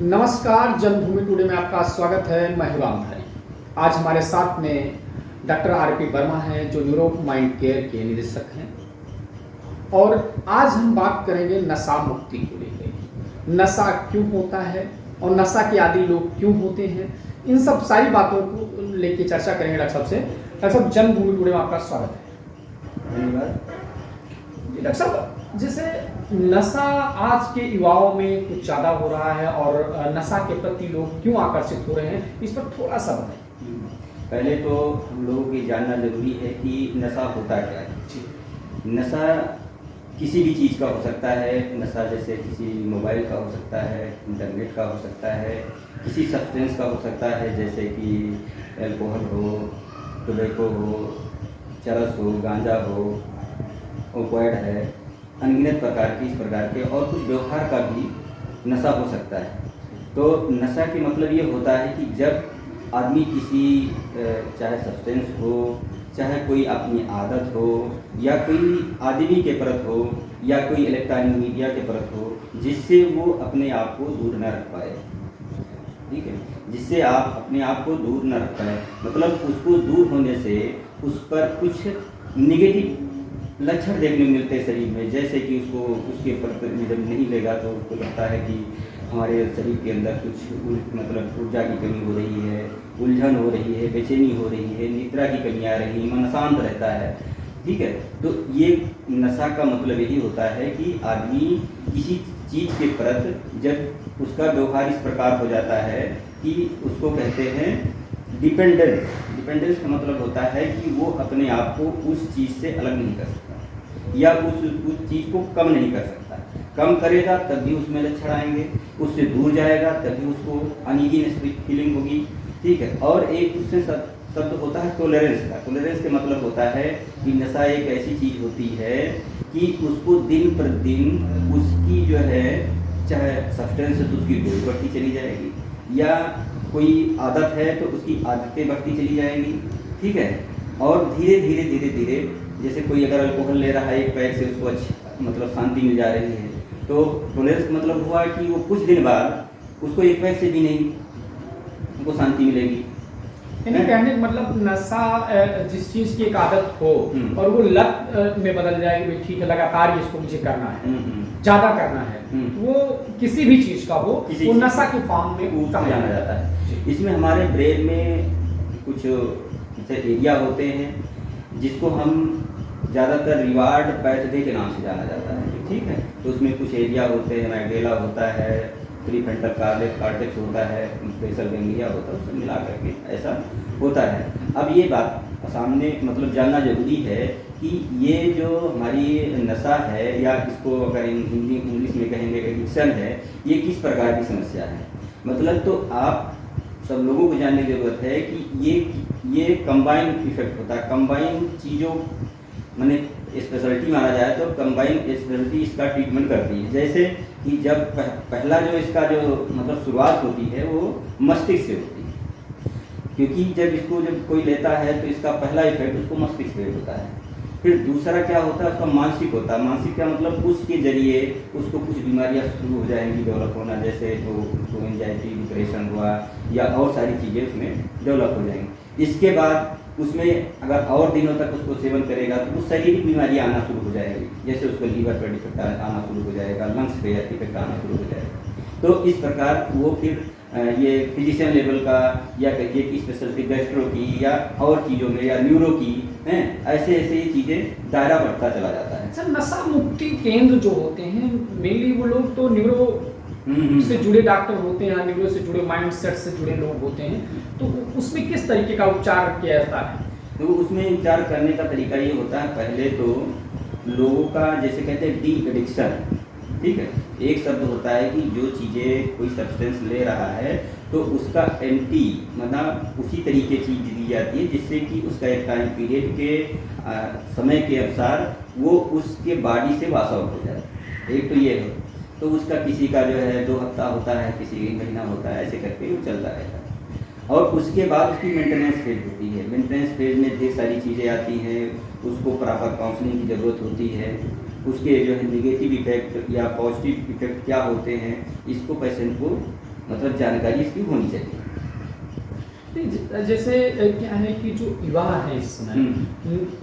नमस्कार, जन्मभूमि टुडे में आपका स्वागत है। मैं हूं रामधारी। आज हमारे साथ में डॉक्टर आरपी वर्मा हैं, जो न्यूरो माइंड केयर के निदेशक हैं, और आज हम बात करेंगे नशा मुक्ति को लेकर। नशा क्यों होता है और नशा के आदी लोग क्यों होते हैं, इन सब सारी बातों को लेकर चर्चा करेंगे डॉक्टर साहब से। डॉक्टर साहब, जन्मभूमि टुडे में आपका स्वागत है। धन्यवाद। डॉक्टर साहब, जैसे नशा आज के युवाओं में कुछ ज़्यादा हो रहा है और नशा के प्रति लोग क्यों आकर्षित हो रहे हैं, इस पर थोड़ा सा बताएं। पहले तो हम लोगों को जानना जरूरी है कि नशा होता क्या है। नशा किसी भी चीज़ का हो सकता है। नशा जैसे किसी मोबाइल का हो सकता है, इंटरनेट का हो सकता है, किसी सब्सटेंस का हो सकता है, जैसे कि अल्कोहल हो, टोबैको हो, चरस हो, गांजा हो, ओपिएड है, अनगिनत प्रकार की इस प्रकार के और कुछ व्यवहार का भी नशा हो सकता है। तो नशा के मतलब ये होता है कि जब आदमी किसी चाहे सब्सटेंस हो, चाहे कोई अपनी आदत हो, या कोई आदमी के प्रति हो, या कोई इलेक्ट्रॉनिक मीडिया के प्रति हो, जिससे वो अपने आप को दूर न रख पाए। ठीक है, जिससे आप अपने आप को दूर न रख पाए, मतलब उसको दूर होने से उस पर कुछ निगेटिव लक्षण देखने को मिलते हैं शरीर में। जैसे कि उसको उसके प्रति जब नहीं लेगा तो उसको लगता है कि हमारे शरीर के अंदर कुछ मतलब ऊर्जा की कमी हो रही है, उलझन हो रही है, बेचैनी हो रही है, निद्रा की कमी आ रही है, मन अशांत रहता है। ठीक है, तो ये नशा का मतलब यही होता है कि आदमी किसी चीज़ के प्रति जब उसका व्यवहार इस प्रकार हो जाता है कि उसको कहते हैं डिपेंडेंस। डिपेंडेंस का मतलब होता है कि वो अपने आप को उस चीज़ से अलग नहीं कर सकता, या उस चीज़ को कम नहीं कर सकता। कम करेगा तब भी उसमें लक्षण आएंगे, उससे दूर जाएगा तब भी उसको अनईजीनेस फीलिंग होगी। ठीक है, और एक उससे शब्द होता है टॉलरेंस का। टॉलरेंस का मतलब होता है कि नशा एक ऐसी चीज़ होती है कि उसको दिन पर दिन उसकी जो है, चाहे सब्सटेंस है तो उसकी डोज बढ़ती चली जाएगी, या कोई आदत है तो उसकी आदतें बढ़ती चली जाएंगी। ठीक है, और धीरे धीरे धीरे धीरे जैसे कोई अगर अल्कोहल ले रहा है एक पैक से, उसको अच्छी मतलब शांति मिल जा रही है, तो टॉलरेंस का मतलब हुआ कि वो कुछ दिन बाद उसको एक पैक से भी नहीं उनको शांति मिलेगी। यानी कहने का मतलब नशा जिस चीज़ की एक आदत हो और वो लत में बदल जाएगी, भाई ठीक है लगातार इसको मुझे करना है, ज़्यादा करना है, वो किसी भी चीज़ का हो, वो नशा के फॉर्म में कहा जाना जाता है। इसमें हमारे ब्रेन में कुछ एरिया होते हैं जिसको हम ज़्यादातर रिवार्ड पैथवे के नाम से जाना जाता है। ठीक है, तो उसमें कुछ एरिया होते हैं, मैगडेला होता है, प्रीफ्रंटल कॉर्टेक्स होता है, बेसल गैंग्लिया होता है, उसमें मिला करके ऐसा होता है। अब ये बात सामने मतलब जानना जरूरी है कि ये जो हमारी नशा है, या इसको अगर हिंदी इंग्लिश में कहेंगे एडिक्शन है, ये किस प्रकार की समस्या है। मतलब तो आप सब लोगों को जानने की ज़रूरत है कि ये कंबाइन इफेक्ट होता है। कंबाइन चीज़ों मैंने स्पेशलिटी माना जाए तो कंबाइन स्पेशलिटी इसका ट्रीटमेंट करती है। जैसे कि जब पहला जो इसका जो मतलब शुरुआत होती है वो मस्तिष्क से होती है, क्योंकि जब कोई लेता है तो इसका पहला इफेक्ट उसको मस्तिष्क पे होता है। फिर दूसरा क्या होता है, उसका मानसिक होता है। मानसिक का मतलब उसके जरिए उसको कुछ बीमारियां शुरू हो जाएंगी डेवलप होना, जैसे तो उसको एंजाइटी, डिप्रेशन हुआ, या और सारी चीज़ें उसमें डेवलप हो जाएंगी। इसके बाद उसमें अगर और दिनों तक उसको सेवन करेगा तो उस शारीरिक बीमारियां आना शुरू हो जाएगी, जैसे उसको लीवर पर डिफेक्ट आना शुरू हो जाएगा, लंग्स पे डिफेक्ट आना शुरू हो जाएगा। तो इस प्रकार वो फिर ये फिजिशियन लेवल का, या कहिए कि स्पेशलिटी गैस्ट्रो की, या और चीज़ों में, या न्यूरो की हैं, ऐसे ऐसे ये चीज़ें दायरा बढ़ता चला जाता है। सर, नशा मुक्ति केंद्र जो होते हैं मेनली वो लोग तो न्यूरो से जुड़े डॉक्टर होते हैं, न्यूरो से जुड़े माइंड सेट से जुड़े लोग होते हैं, तो उसमें किस तरीके का उपचार किया जाता है? तो उसमें उपचार करने का तरीका ये होता है, पहले तो लोगों का जैसे कहते हैं डी एडिक्शन। ठीक है, एक शब्द होता है कि जो चीज़ें कोई सब्सटेंस ले रहा है तो उसका एंटी मतलब उसी तरीके चीज़ दी जाती है, जिससे कि उसका एक टाइम पीरियड के समय के अनुसार वो उसके बॉडी से वाश आउट हो जाए। एक तो ये है, तो उसका किसी का जो है 2 हफ्ता होता है, किसी का महीना होता है, ऐसे करके वो चलता रहता है। और उसके बाद उसकी मेंटेनेंस फेज होती है। मेंटेनेंस फेज में ढेर सारी चीज़ें आती हैं, उसको प्रॉपर काउंसलिंग की ज़रूरत होती है। उसके जो है निगेटिव इफेक्ट या पॉजिटिव इफेक्ट क्या होते हैं, इसको पेशेंट को मतलब जानकारी इसकी होनी चाहिए। जैसे क्या है कि जो युवा है इस समय,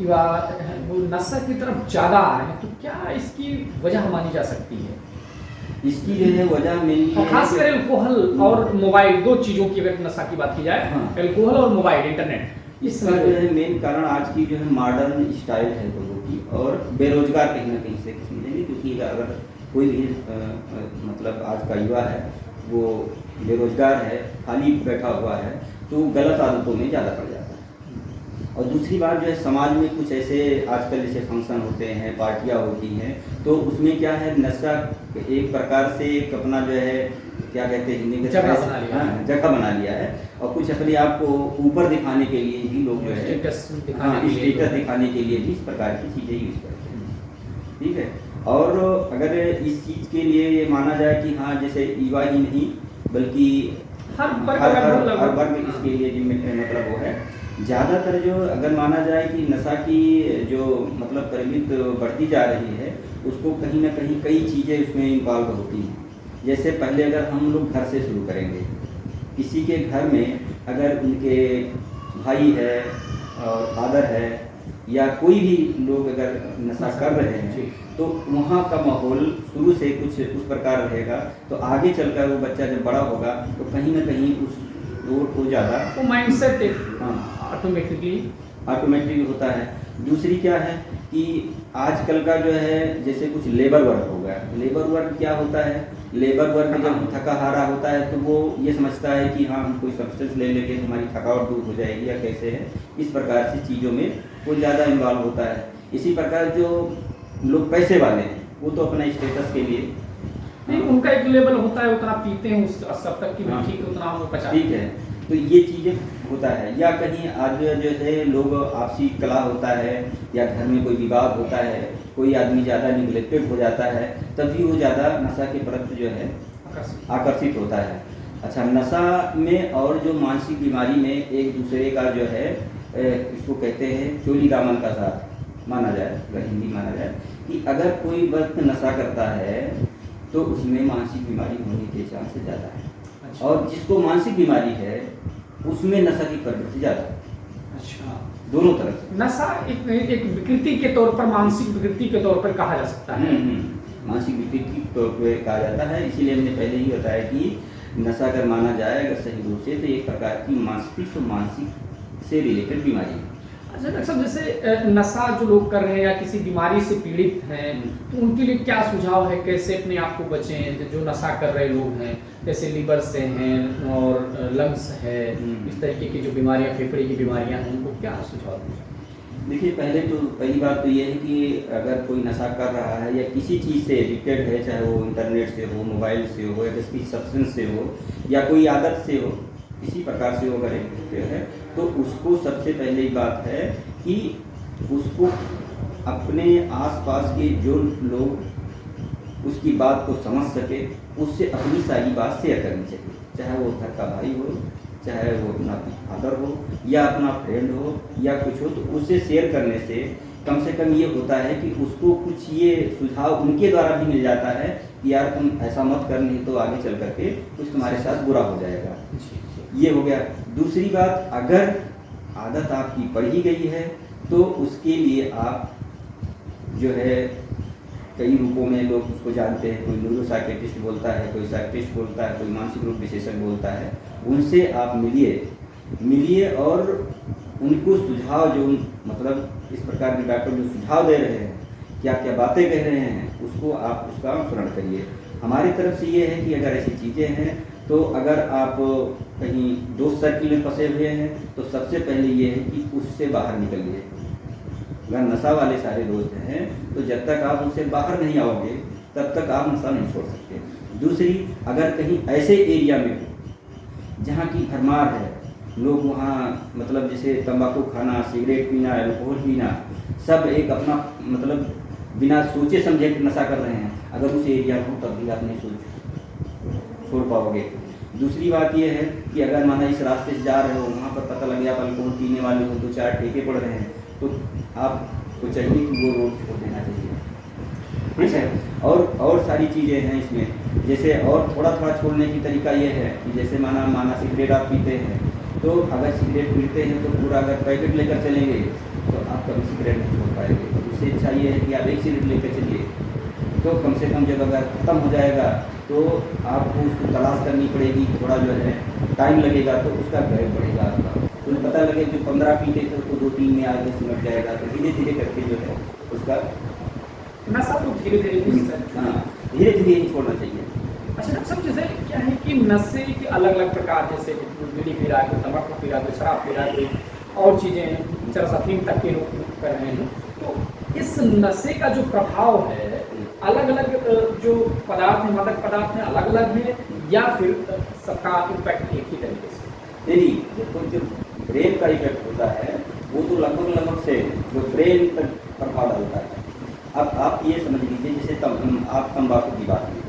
युवा वो नशा की तरफ ज़्यादा आ रहे हैं, तो क्या इसकी वजह मानी जा सकती है? इसकी जो है वजह मेनली और खासकर एल्कोहल और मोबाइल, दो चीज़ों की अगर नशा की बात की जाए, हाँ। एल्कोहल और मोबाइल, इंटरनेट, इसका जो है मेन कारण आज की जो है मॉडर्न स्टाइल है लोगों की, और बेरोजगार कहीं ना कहीं से समझेंगे, क्योंकि अगर कोई भी मतलब आज का युवा है वो बेरोजगार है, खाली बैठा हुआ है, तो गलत आदतों में ज़्यादा पड़ जाता है। और दूसरी बात जो है समाज में कुछ ऐसे आजकल जैसे फंक्शन होते हैं, पार्टियां होती हैं, तो उसमें क्या है नशा एक प्रकार से एक अपना जो है क्या कहते हैं हिंदी में जगह बना लिया है, और कुछ अपने आप को ऊपर दिखाने के लिए भी लोग जो है स्टेटस दिखाने के लिए भी इस प्रकार की चीज़ें यूज करते हैं। ठीक है, और अगर इस चीज़ के लिए ये माना जाए कि हाँ जैसे युवा ही नहीं बल्कि हर वर्ग इसके लिए मतलब वो है ज़्यादातर, जो अगर माना जाए कि नशा की जो मतलब परिमित बढ़ती जा रही है, उसको कहीं ना कहीं कई चीज़ें उसमें इन्वॉल्व होती हैं। जैसे पहले अगर हम लोग घर से शुरू करेंगे, किसी के घर में अगर उनके भाई है और फादर है या कोई भी लोग अगर नशा कर रहे हैं, तो वहाँ का माहौल शुरू से कुछ उस प्रकार रहेगा, तो आगे चलकर वो बच्चा जब बड़ा होगा तो कहीं ना कहीं उस रोड को ज़्यादा वो माइंडसेट हाँ ऑटोमेटिकली होता है। दूसरी क्या है कि आजकल का जो है जैसे कुछ लेबर वर्क हो गया। लेबर वर्क क्या होता है, लेबर वर्क जब थका हारा होता है तो वो ये समझता है कि हाँ हम कोई सब्सटेंस ले लेंगे तो हमारी थकावट दूर हो जाएगी या कैसे है, इस प्रकार से चीज़ों में वो ज़्यादा इन्वॉल्व होता है। इसी प्रकार जो लोग पैसे वाले हैं वो तो अपना स्टेटस के लिए नहीं, उनका एक लेवल होता है, उतना पीते हैं उस स्तर तक की ठीक है, उतना वो पचा ठीक है, तो ये चीज़ें होता है। या कहीं आज जो है लोग आपसी कलह होता है या घर में कोई विवाद होता है, कोई आदमी ज़्यादा निगलेक्टेड हो जाता है, तभी वो ज़्यादा नशा के प्रति जो है आकर्षित होता है। अच्छा, नशा में और जो मानसिक बीमारी में एक दूसरे का जो है इसको कहते हैं चोली दामन का साथ माना जाए, अगर हिंदी माना जाए कि अगर कोई व्यक्ति नशा करता है तो उसमें मानसिक बीमारी होने के चांस ज़्यादा है। अच्छा। और जिसको मानसिक बीमारी है उसमें नशा की प्रवृत्ति ज़्यादा है। अच्छा, दोनों तरफ से नशा एक विकृति के तौर पर, मानसिक विकृति के तौर पर कहा जा सकता है। मानसिक विकृति के तौर पर कहा जाता है। इसीलिए हमने पहले ही बताया कि नशा अगर माना जाए अगर सही रूप से तो एक प्रकार की मानसिक से रिलेटेड बीमारी है। अच्छा डॉक्टर साहब, जैसे नशा जो लोग कर रहे हैं या किसी बीमारी से पीड़ित हैं, तो उनके लिए क्या सुझाव है, कैसे अपने आप को बचें? जो नशा कर रहे लोग हैं, जैसे लीवर से हैं और लंग्स है, इस तरीके की जो बीमारियां, फेफड़े की बीमारियां हैं, उनको क्या सुझाव दें? देखिए, पहली बात तो ये है कि अगर कोई नशा कर रहा है या किसी चीज़ से एडिक्टेड है, चाहे वो इंटरनेट से हो, मोबाइल से हो, या किसी सब्सटेंस से हो या कोई आदत से हो, किसी प्रकार से वो अगर एडिक्टेड है, तो उसको सबसे पहली बात है कि उसको अपने आसपास के जो लोग उसकी बात को समझ सके, उससे अपनी सारी बात शेयर करनी चाहिए। चाहे वो घर का भाई हो, चाहे वो अपना फादर हो या अपना फ्रेंड हो या कुछ हो, तो उससे शेयर करने से कम कम ये होता है कि उसको कुछ ये सुझाव उनके द्वारा भी मिल जाता है कि यार तुम ऐसा मत कर, नहीं तो आगे चल करके कुछ तुम्हारे साथ बुरा हो जाएगा। ये हो गया। दूसरी बात, अगर आदत आपकी पड़ ही गई है तो उसके लिए आप जो है कई रूपों में लोग उसको जानते हैं। कोई न्यूरोसाइकियाट्रिस्ट बोलता है, कोई साइकियाट्रिस्ट बोलता है, कोई मानसिक रोग विशेषज्ञ बोलता है। उनसे आप मिलिए और उनको सुझाव जो मतलब इस प्रकार के डॉक्टर जो सुझाव दे रहे हैं, क्या क्या बातें कह रहे हैं, उसको आप उसका अनुसरण करिए। हमारी तरफ से ये है कि अगर ऐसी चीज़ें हैं तो अगर आप कहीं दोस्त सर्किल में फंसे हुए हैं तो सबसे पहले ये है कि उससे बाहर निकलिए। अगर नशा वाले सारे दोस्त हैं तो जब तक आप उससे बाहर नहीं आओगे तब तक आप नशा नहीं छोड़ सकते। दूसरी, अगर कहीं ऐसे एरिया में हो जहाँ की भरमार है, लोग वहाँ मतलब जैसे तंबाकू खाना, सिगरेट पीना, अल्कोहल पीना, सब एक अपना मतलब बिना सोचे समझे नशा कर रहे हैं, अगर उस एरिया में हो तब भी आप नहीं छोड़ पाओगे। दूसरी बात यह है कि अगर माना इस रास्ते से जा रहे हो, वहाँ पर पता लग गया आप अल्कोहल पीने वाले हो, 2-4 ठेके पड़ रहे हैं, तो आपको चाहिए कि वो रोड छोड़ देना चाहिए। ठीक है। और सारी चीज़ें हैं इसमें, जैसे और थोड़ा थोड़ा छोड़ने की तरीका ये है कि जैसे माना सिगरेट आप पीते हैं, तो अगर सिगरेट पीते हैं तो पूरा अगर पैकेट लेकर चलेंगे तो आप कभी सिगरेट नहीं छोड़ पाएंगे। उससे अच्छा ये है कि आप एक सिगरेट लेकर चलिए, तो कम से कम जब अगर ख़त्म हो जाएगा तो आपको उसको तलाश करनी पड़ेगी, थोड़ा जो है टाइम लगेगा, तो उसका गैप बढ़ेगा आपका। तो पता लगे जो 15 पीते थे तो 2-3 में आगे सिमट जाएगा, तो धीरे धीरे करके जो है उसका नशा तो धीरे धीरे हाँ धीरे धीरे ही छोड़ना चाहिए। अच्छा डॉक्टर साहब, जैसे क्या है कि नशे के अलग अलग प्रकार, जैसे कि बीड़ी पी रहा है, कोई तम्बाकू पी रहा है, कोई शराब पी रहा है, कोई और चीज़ें चरस अफीम तक के लोग कर रहे हैं, तो इस नशे का जो प्रभाव है अलग अलग जो पदार्थ हैं, मादक पदार्थ हैं, अलग अलग है या फिर सबका इम्पैक्ट एक ही तरीके से? नहीं, देखो जो ब्रेन का इफेक्ट होता है वो तो लगभग से जो ब्रेन पर प्रभाव डालता है। अब आप ये समझ लीजिए, जैसे आप तंबाकू की बात करें,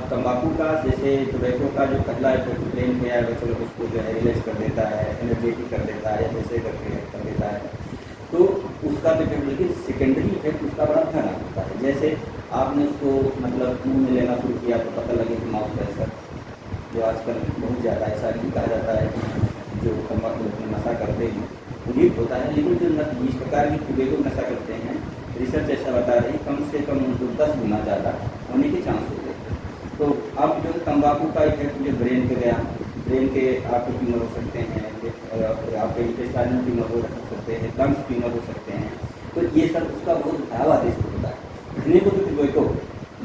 तंबाकू का जैसे टोबैको का जो पहला इफेक्ट ब्रेन पे आएगा, चलो उसको जो है रिलैक्स कर देता है, एनर्जेटिक कर देता है, जैसे करके कर देता है, तो उसका तो इफेक्ट, लेकिन सेकेंडरी इफेक्ट उसका बड़ा भयानक होता है। जैसे आपने उसको मतलब मुँह में लेना शुरू किया तो पता लगे कि माउथ कैंसर, जो आजकल बहुत ज़्यादा ऐसा भी कहा जाता है कि जो तंबाकू नशा करते हैं उन्हीं होता है, लेकिन जो जिस प्रकार की टोबैको नशा करते हैं, रिसर्च ऐसा बता रही कम से कम उनको 10 गुना ज़्यादा होने के चांस होते हैं। तो अब जो तंबाकू का इफेक्ट जो ब्रेन पे गया, ब्रेन के आपके ट्यूमर हो सकते हैं, आपके इंटेस्टाइनल ट्यूमर हो सकते हैं, लंग्स ट्यूमर हो सकते हैं, तो ये सब उसका बहुत भयावह रिस्क होता है। कहने को तो टोबैको,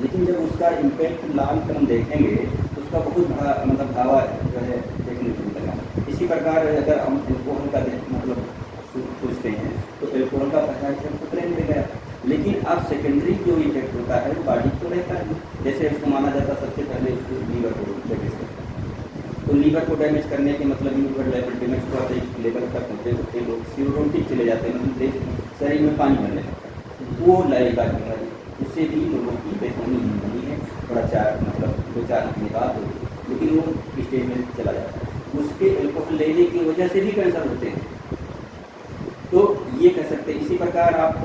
लेकिन जब उसका इम्पैक्ट लॉन्ग टर्म देखेंगे तो उसका बहुत बड़ा मतलब भयावह जो है देखने को मिलेगा। इसी प्रकार अगर हम एल्कोहल का मतलब सोचते हैं तो एल्कोहल का पहला इफेक्ट तो ब्रेन में गया, लेकिन अब सेकेंडरी जो इफेक्ट होता है वो बॉडी को रहता है। जैसे उसको माना जाता है सबसे पहले उसको लीवर को डैमेज करता है, तो लीवर को डैमेज करने के मतलब लीवर लेवल डैमेज को आते लेवल तक होते लोग सीरोटिक चले जाते हैं, मतलब शरीर में पानी बनने लगता है, वो लगेगा बीमारी। उससे भी लोगों की बेहोनी नहीं है, थोड़ा मतलब 2-4 महीने बाद होती है, लेकिन वो स्टेज में चला जाता है। उसके एल्कोहल लेने की वजह से भी कैंसर होते हैं, तो ये कह सकते हैं। इसी प्रकार आप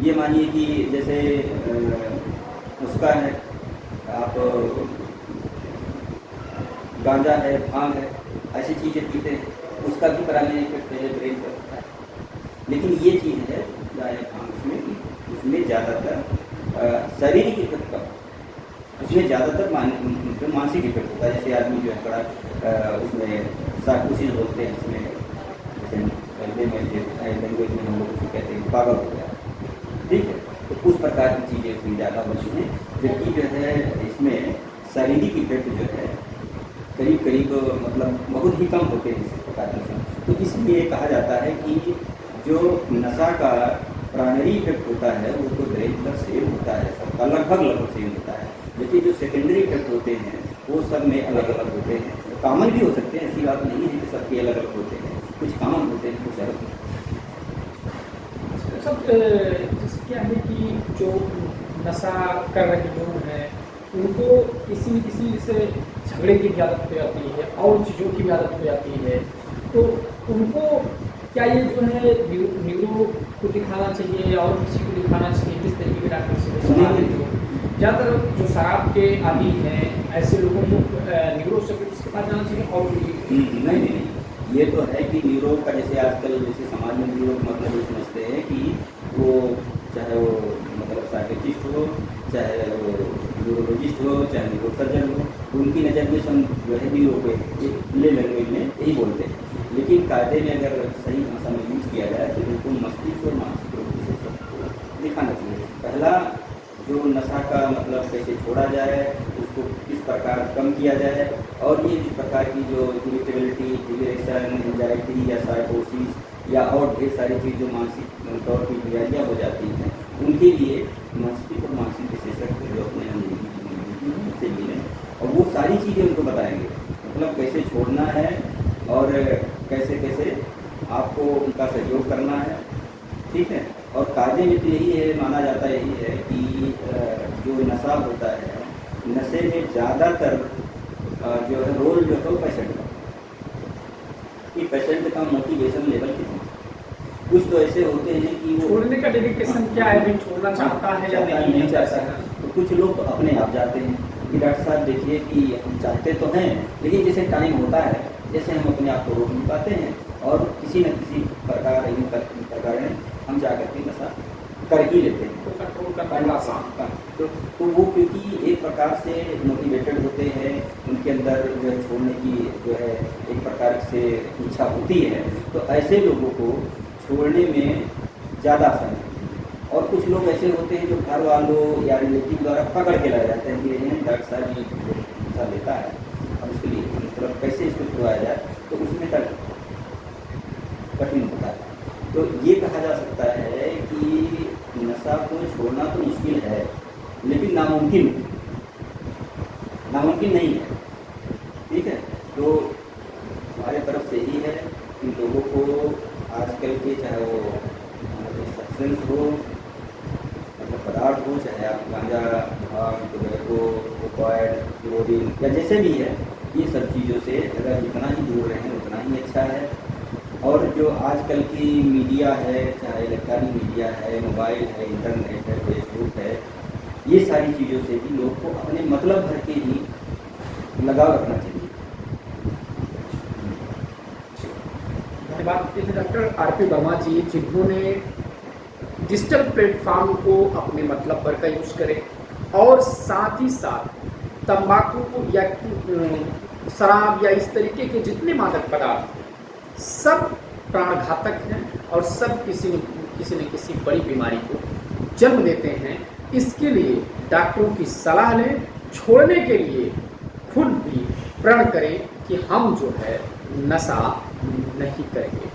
ये मानिए कि जैसे उसका है, आप गांजा है, भांग है, ऐसी चीज़ें पीते हैं, उसका भी पुराने इफेक्ट पहले ब्रेन पर होता है। लेकिन ये चीज़ है गांजा भांग उसमें ज़्यादातर शारीरिक इफेक्ट कम, उसमें ज़्यादातर मानसिक इफेक्ट होता है। जैसे आदमी जो है बड़ा उसमें साइकोसिस बोलते हैं, इसमें जैसे लैंग्वेज में हम लोग उसको कहते हैं पागल हो गया, ठीक है, तो उस प्रकार की चीज़ें उसमें ज़्यादा होती हैं। जबकि जो है इसमें शारीरिक इफेक्ट जो है करीब मतलब बहुत ही कम होते हैं इस प्रकार के। तो इसलिए कहा जाता है कि जो नशा का प्राइमरी इफेक्ट होता है वो तो ब्रेन पर सेम होता है, सबका लगभग सेम होता है, लेकिन जो सेकेंडरी इफेक्ट होते हैं वो सब में अलग अलग होते हैं। तो कॉमन भी हो सकते हैं, ऐसी बात नहीं है कि सबके अलग अलग होते हैं, कुछ कॉमन होते हैं, कुछ अलग होते हैं। सब जैसे क्या है कि जो नशा कर रहे लोग हैं उनको किसी न किसी से झगड़े की भी आदत हो जाती है और चीज़ों की भी आदत हो जाती है, तो उनको क्या ये जो है न्यूरो को दिखाना चाहिए और किसी को दिखाना चाहिए? किस तरीके के डॉक्टर से सलाह देते हो? ज़्यादातर जो शराब के आदी हैं ऐसे लोगों को न्यूरो स्पेशलिस्ट के पास जाना चाहिए और नहीं, ये तो है कि न्यूरो का जैसे आजकल जैसे समाज में न्यूरो का मतलब ये समझते हैं कि वो चाहे वो मतलब साइकेट्रिस्ट हो, चाहे वो न्यूरोलॉजिस्ट हो, चाहे न्यूरो सर्जन हो, उनकी नज़र में सब जो है न्यूरो पे ले लैंग्वेज में यही बोलते हैं। लेकिन कायदे में अगर सही भाषा में यूज किया जाए तो बिल्कुल मस्तिष्क और मानसिक रोग से सबको दिखाना चाहिए। पहला जो नशा का मतलब कैसे छोड़ा जाए, उसको किस प्रकार कम किया जाए, और ये जिस प्रकार की जो इरिटेबिलिटी, डिप्रेशन, एंजाइटी या साइकोसिस या और ढेर सारी चीज़ जो मानसिक तौर की बीमारियाँ हो जाती हैं, उनके लिए मस्तिष्क और मानसिक विशेषज्ञ जो अपने उनसे मिलें और वो सारी चीज़ें उनको बताएंगे, मतलब कैसे छोड़ना है और कैसे कैसे आपको उनका सहयोग करना है, ठीक है। और कायदे में तो यही है, माना जाता यही है कि जो नशा होता है, नशे में ज़्यादातर जो है रोल जो है वो पेशेंट का, कि पेशेंट का मोटिवेशन लेवल कितना, कुछ तो ऐसे होते हैं कि वो छोड़ने का डेडिकेशन क्या है, भी छोड़ना चाहता है या चाहता है, नहीं चाहता है। तो कुछ लोग तो अपने आप जाते हैं कि डॉक्टर साहब देखिए कि हम चाहते तो हैं, लेकिन जैसे टाइम होता है जैसे हम अपने आप को रोक नहीं पाते हैं और किसी न किसी प्रकार हम जा करके नशा कर ही लेते हैं। तो कंट्रोल करना बड़ा आसान है। तो वो क्योंकि एक प्रकार से मोटिवेटेड होते हैं, उनके अंदर जो है छोड़ने की जो है एक प्रकार से इच्छा होती है, तो ऐसे लोगों को छोड़ने में ज़्यादा आसानी होती है। और कुछ लोग ऐसे होते हैं जो घर वालों या रिलेटिव द्वारा पकड़ के लाए जाते हैं कि ये डॉक्टर साहब ये नशा लेता है, अब उसके लिए मतलब कैसे इसको छुड़वाया जाए, तो उसमें कठिन होता है। तो ये कहा जा सकता है कि नशा को छोड़ना तो मुश्किल है, लेकिन नामुमकिन नहीं है। ठीक है, तो हमारे तरफ से ही है कि लोगों को आजकल के चाहे वो सब्सटेंस हो, मतलब पदार्थ हो, चाहे आप गांजा, भांग, टोबैको, ओपिएड, हेरोइन या जैसे भी है, ये सब चीज़ों से अगर जितना ही दूर रहें उतना ही अच्छा है। और जो आजकल की मीडिया है, चाहे इलेक्ट्रॉनिक मीडिया है, मोबाइल है, इंटरनेट है, फेसबुक है, ये सारी चीज़ों से भी लोग को अपने मतलब भर के ही लगाव रखना चाहिए। धन्यवाद। ये थे डॉक्टर आरपी वर्मा जी, जिन्होंने डिजिटल प्लेटफॉर्म को अपने मतलब पर का यूज करें और साथ ही साथ तंबाकू या शराब या इस तरीके के जितने मादक पदार्थ सब प्राणघातक हैं और सब किसी न किसी बड़ी बीमारी को जन्म देते हैं। इसके लिए डॉक्टरों की सलाह लें, छोड़ने के लिए खुद भी प्रण करें कि हम जो है नशा नहीं करेंगे।